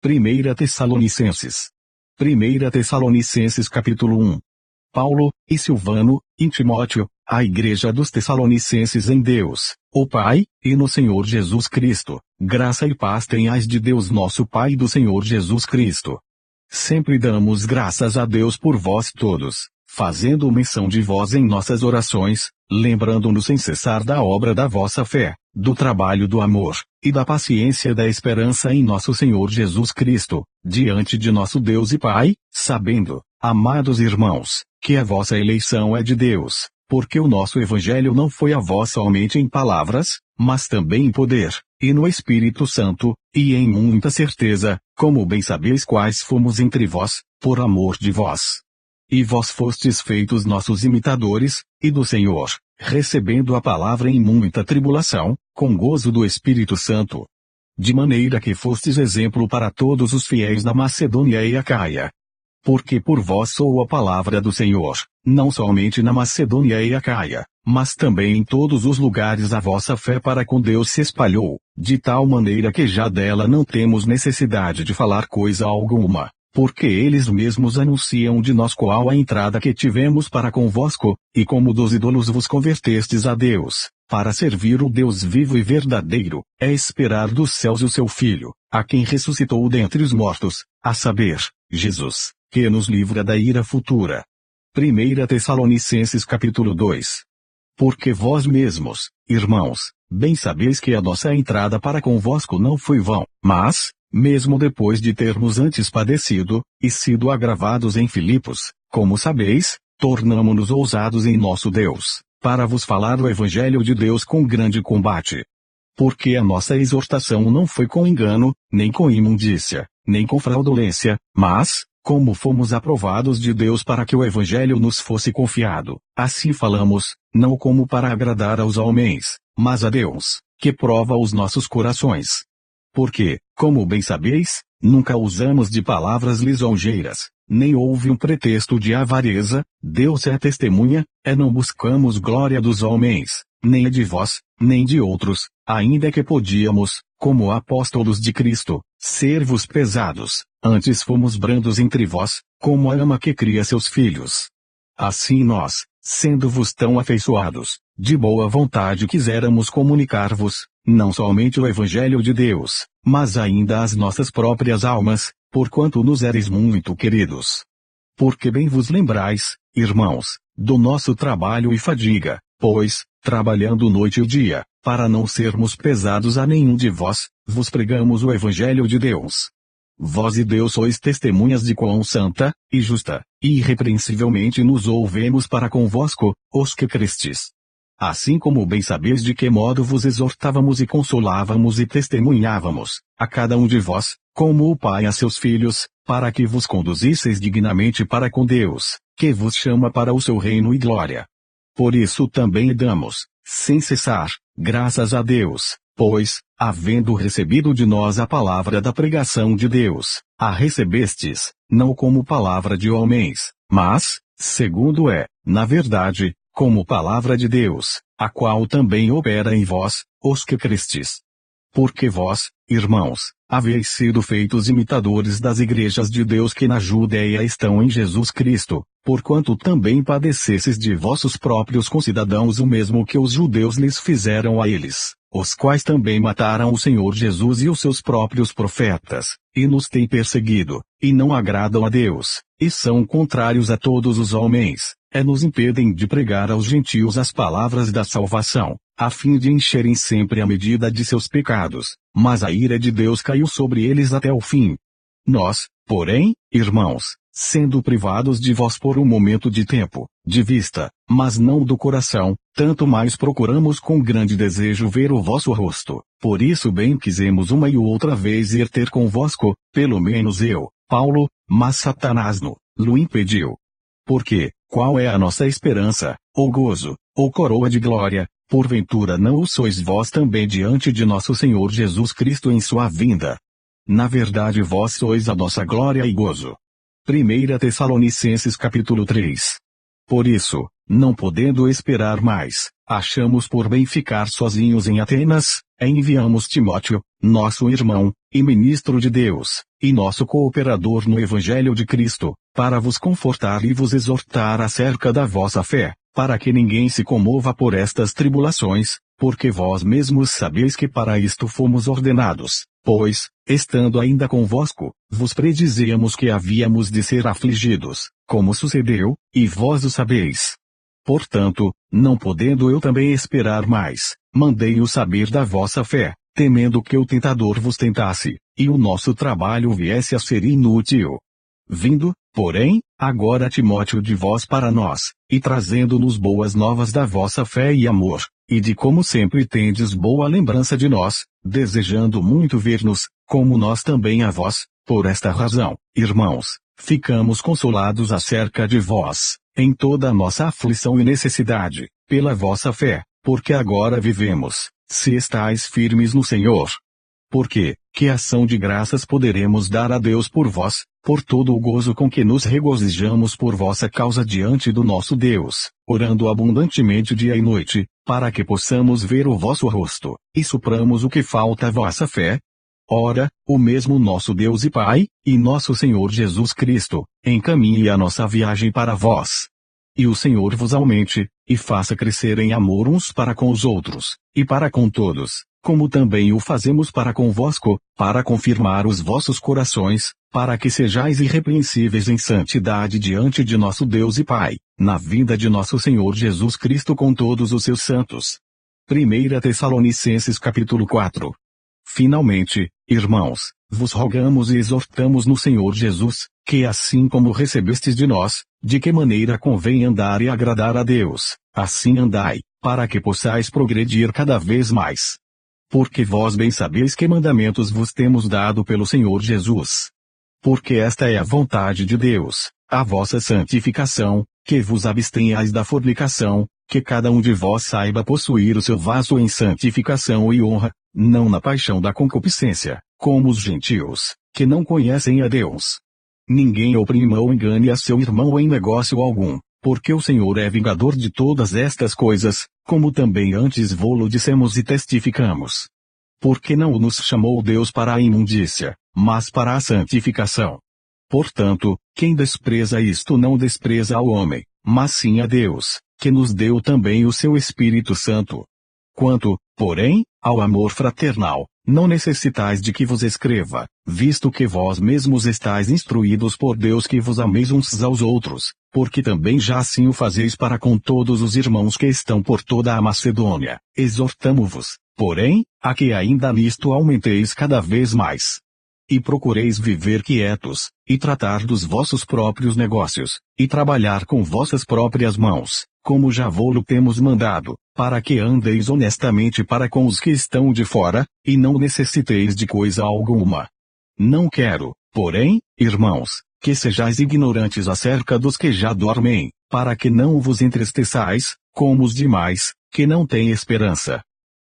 Primeira Tessalonicenses. Primeira Tessalonicenses capítulo 1. Paulo, e Silvano, e Timóteo, a igreja dos Tessalonicenses em Deus, o Pai, e no Senhor Jesus Cristo, graça e paz tenhais de Deus nosso Pai e do Senhor Jesus Cristo. Sempre damos graças a Deus por vós todos, fazendo menção de vós em nossas orações, lembrando-nos sem cessar da obra da vossa fé, do trabalho do amor, e da paciência da esperança em nosso Senhor Jesus Cristo, diante de nosso Deus e Pai, sabendo, amados irmãos, que a vossa eleição é de Deus, porque o nosso Evangelho não foi a vós somente em palavras, mas também em poder, e no Espírito Santo, e em muita certeza, como bem sabeis quais fomos entre vós, por amor de vós. E vós fostes feitos nossos imitadores, e do Senhor, recebendo a palavra em muita tribulação, com gozo do Espírito Santo. De maneira que fostes exemplo para todos os fiéis da Macedônia e Acaia. Porque por vós soou a palavra do Senhor, não somente na Macedônia e Acaia, mas também em todos os lugares a vossa fé para com Deus se espalhou, de tal maneira que já dela não temos necessidade de falar coisa alguma, porque eles mesmos anunciam de nós qual a entrada que tivemos para convosco, e como dos ídolos vos convertestes a Deus, para servir o Deus vivo e verdadeiro, é esperar dos céus o seu Filho, a quem ressuscitou dentre os mortos, a saber, Jesus, que nos livra da ira futura. Primeira Tessalonicenses capítulo 2. Porque vós mesmos, irmãos, bem sabeis que a nossa entrada para convosco não foi vão, mas, mesmo depois de termos antes padecido, e sido agravados em Filipos, como sabeis, tornamo-nos ousados em nosso Deus, para vos falar o Evangelho de Deus com grande combate. Porque a nossa exortação não foi com engano, nem com imundícia, nem com fraudulência, mas, como fomos aprovados de Deus para que o Evangelho nos fosse confiado, assim falamos, não como para agradar aos homens, mas a Deus, que prova os nossos corações. Porque, como bem sabeis, nunca usamos de palavras lisonjeiras, nem houve um pretexto de avareza, Deus é testemunha, não buscamos glória dos homens, nem a de vós, nem de outros, ainda que podíamos, como apóstolos de Cristo, ser-vos pesados, antes fomos brandos entre vós, como a ama que cria seus filhos. Assim nós, sendo-vos tão afeiçoados, de boa vontade quiséramos comunicar-vos, não somente o Evangelho de Deus, mas ainda as nossas próprias almas, porquanto nos eres muito queridos. Porque bem vos lembrais, irmãos, do nosso trabalho e fadiga, pois, trabalhando noite e dia, para não sermos pesados a nenhum de vós, vos pregamos o Evangelho de Deus. Vós e Deus sois testemunhas de quão santa, e justa, e irrepreensivelmente nos ouvemos para convosco, os que crestes. Assim como bem sabeis de que modo vos exortávamos e consolávamos e testemunhávamos, a cada um de vós, como o Pai a seus filhos, para que vos conduzisseis dignamente para com Deus, que vos chama para o seu reino e glória. Por isso também damos, sem cessar, graças a Deus, pois, havendo recebido de nós a palavra da pregação de Deus, a recebestes, não como palavra de homens, mas, segundo na verdade, como palavra de Deus, a qual também opera em vós, os que crestes. Porque vós, irmãos, haveis sido feitos imitadores das igrejas de Deus que na Judéia estão em Jesus Cristo, porquanto também padecesses de vossos próprios concidadãos o mesmo que os judeus lhes fizeram a eles, os quais também mataram o Senhor Jesus e os seus próprios profetas, e nos têm perseguido, e não agradam a Deus, e são contrários a todos os homens, nos impedem de pregar aos gentios as palavras da salvação, a fim de encherem sempre a medida de seus pecados, mas a ira de Deus caiu sobre eles até o fim. Nós, porém, irmãos, sendo privados de vós por um momento de tempo, de vista, mas não do coração, tanto mais procuramos com grande desejo ver o vosso rosto, por isso bem quisemos uma e outra vez ir ter convosco, pelo menos eu, Paulo, mas Satanás lo impediu. Porque, qual é a nossa esperança, ou gozo, ou coroa de glória, porventura não o sois vós também diante de nosso Senhor Jesus Cristo em sua vinda? Na verdade vós sois a nossa glória e gozo. Primeira Tessalonicenses capítulo 3. Por isso, não podendo esperar mais, achamos por bem ficar sozinhos em Atenas, enviamos Timóteo, nosso irmão, e ministro de Deus, e nosso cooperador no Evangelho de Cristo, para vos confortar e vos exortar acerca da vossa fé, para que ninguém se comova por estas tribulações, porque vós mesmos sabeis que para isto fomos ordenados, pois, estando ainda convosco, vos predizíamos que havíamos de ser afligidos, como sucedeu, e vós o sabeis. Portanto, não podendo eu também esperar mais, mandei-o saber da vossa fé, temendo que o tentador vos tentasse, e o nosso trabalho viesse a ser inútil. Vindo, porém, agora Timóteo de vós para nós, e trazendo-nos boas novas da vossa fé e amor, e de como sempre tendes boa lembrança de nós, desejando muito ver-nos, como nós também a vós, por esta razão, irmãos, ficamos consolados acerca de vós, em toda a nossa aflição e necessidade, pela vossa fé, porque agora vivemos, se estáis firmes no Senhor. Porque, que ação de graças poderemos dar a Deus por vós, por todo o gozo com que nos regozijamos por vossa causa diante do nosso Deus, orando abundantemente dia e noite, para que possamos ver o vosso rosto, e supramos o que falta à vossa fé? Ora, o mesmo nosso Deus e Pai, e nosso Senhor Jesus Cristo, encaminhe a nossa viagem para vós. E o Senhor vos aumente, e faça crescer em amor uns para com os outros, e para com todos, como também o fazemos para convosco, para confirmar os vossos corações, para que sejais irrepreensíveis em santidade diante de nosso Deus e Pai, na vinda de nosso Senhor Jesus Cristo com todos os seus santos. 1 Tessalonicenses capítulo 4. Finalmente, irmãos, vos rogamos e exortamos no Senhor Jesus, que assim como recebestes de nós, de que maneira convém andar e agradar a Deus, assim andai, para que possais progredir cada vez mais. Porque vós bem sabeis que mandamentos vos temos dado pelo Senhor Jesus. Porque esta é a vontade de Deus, a vossa santificação, que vos abstenhais da fornicação, que cada um de vós saiba possuir o seu vaso em santificação e honra, não na paixão da concupiscência, como os gentios, que não conhecem a Deus. Ninguém oprima ou engane a seu irmão em negócio algum, porque o Senhor é vingador de todas estas coisas, como também antes vô-lo dissemos e testificamos. Porque não nos chamou Deus para a imundícia, mas para a santificação. Portanto, quem despreza isto não despreza ao homem, mas sim a Deus, que nos deu também o seu Espírito Santo. Quanto, porém, ao amor fraternal, não necessitais de que vos escreva, visto que vós mesmos estáis instruídos por Deus que vos ameis uns aos outros, porque também já assim o fazeis para com todos os irmãos que estão por toda a Macedônia. Exortamo-vos, porém, a que ainda nisto aumenteis cada vez mais. E procureis viver quietos, e tratar dos vossos próprios negócios, e trabalhar com vossas próprias mãos, como já vô-lo temos mandado, para que andeis honestamente para com os que estão de fora, e não necessiteis de coisa alguma. Não quero, porém, irmãos, que sejais ignorantes acerca dos que já dormem, para que não vos entristeçais, como os demais, que não têm esperança.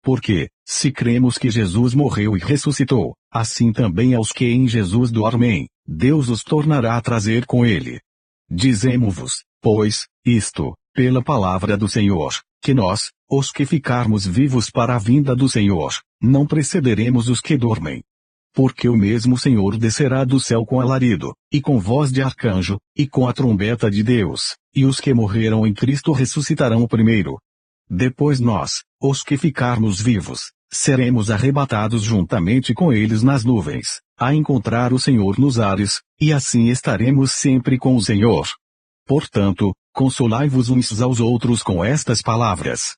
Porque, se cremos que Jesus morreu e ressuscitou, assim também aos que em Jesus dormem, Deus os tornará a trazer com ele. Dizemo-vos, pois, isto, pela palavra do Senhor, que nós, os que ficarmos vivos para a vinda do Senhor, não precederemos os que dormem. Porque o mesmo Senhor descerá do céu com alarido, e com voz de arcanjo, e com a trombeta de Deus, e os que morreram em Cristo ressuscitarão primeiro. Depois nós, os que ficarmos vivos, seremos arrebatados juntamente com eles nas nuvens, a encontrar o Senhor nos ares, e assim estaremos sempre com o Senhor. Portanto, consolai-vos uns aos outros com estas palavras.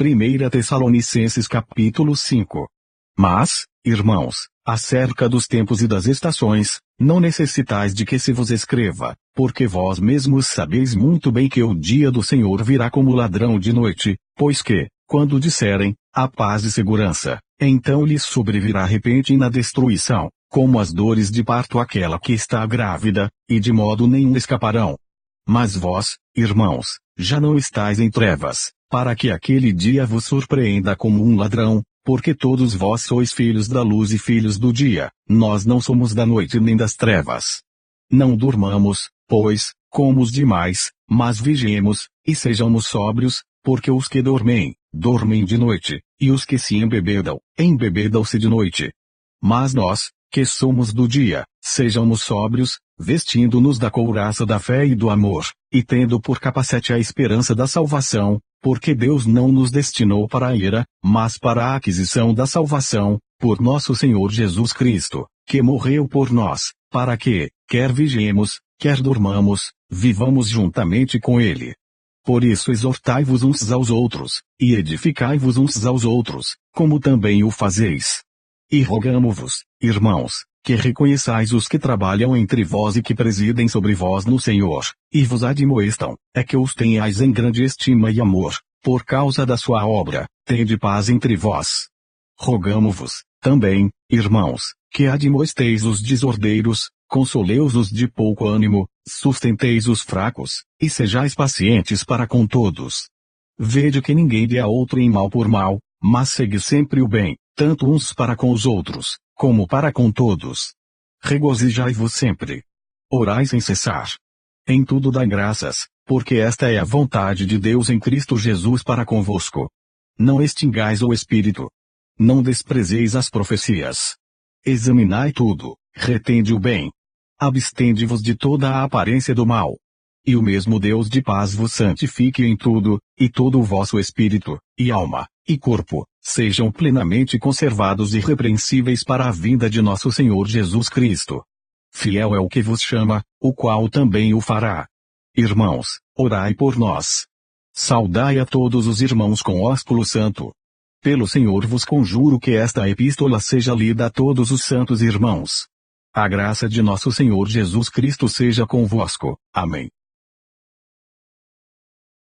1 Tessalonicenses capítulo 5. Mas, irmãos, acerca dos tempos e das estações, não necessitais de que se vos escreva, porque vós mesmos sabeis muito bem que o dia do Senhor virá como ladrão de noite, pois que, quando disserem, a paz e segurança, então lhes sobrevirá repentina destruição, como as dores de parto àquela que está grávida, e de modo nenhum escaparão. Mas vós, irmãos, já não estáis em trevas, para que aquele dia vos surpreenda como um ladrão, porque todos vós sois filhos da luz e filhos do dia, nós não somos da noite nem das trevas. Não durmamos, pois, como os demais, mas vigiemos, e sejamos sóbrios, porque os que dormem, dormem de noite, e os que se embebedam, embebedam-se de noite. Mas nós, que somos do dia, sejamos sóbrios, vestindo-nos da couraça da fé e do amor, e tendo por capacete a esperança da salvação, porque Deus não nos destinou para a ira, mas para a aquisição da salvação, por nosso Senhor Jesus Cristo, que morreu por nós, para que, quer vigiemos, quer dormamos, vivamos juntamente com Ele. Por isso exortai-vos uns aos outros, e edificai-vos uns aos outros, como também o fazeis. E rogamo-vos, irmãos, que reconheçais os que trabalham entre vós e que presidem sobre vós no Senhor, e vos admoestam, é que os tenhais em grande estima e amor, por causa da sua obra, tende paz entre vós. Rogamo-vos, também, irmãos, que admoesteis os desordeiros, consoleis os de pouco ânimo, sustenteis os fracos, e sejais pacientes para com todos. Vede que ninguém dê a outro em mal por mal, mas segue sempre o bem, tanto uns para com os outros, como para com todos. Regozijai-vos sempre. Orai sem cessar. Em tudo dai graças, porque esta é a vontade de Deus em Cristo Jesus para convosco. Não extingais o Espírito. Não desprezeis as profecias. Examinai tudo, retende o bem. Abstende-vos de toda a aparência do mal. E o mesmo Deus de paz vos santifique em tudo, e todo o vosso espírito, e alma, e corpo, sejam plenamente conservados irrepreensíveis para a vinda de nosso Senhor Jesus Cristo. Fiel é o que vos chama, o qual também o fará. Irmãos, orai por nós. Saudai a todos os irmãos com ósculo santo. Pelo Senhor vos conjuro que esta epístola seja lida a todos os santos irmãos. A graça de nosso Senhor Jesus Cristo seja convosco. Amém.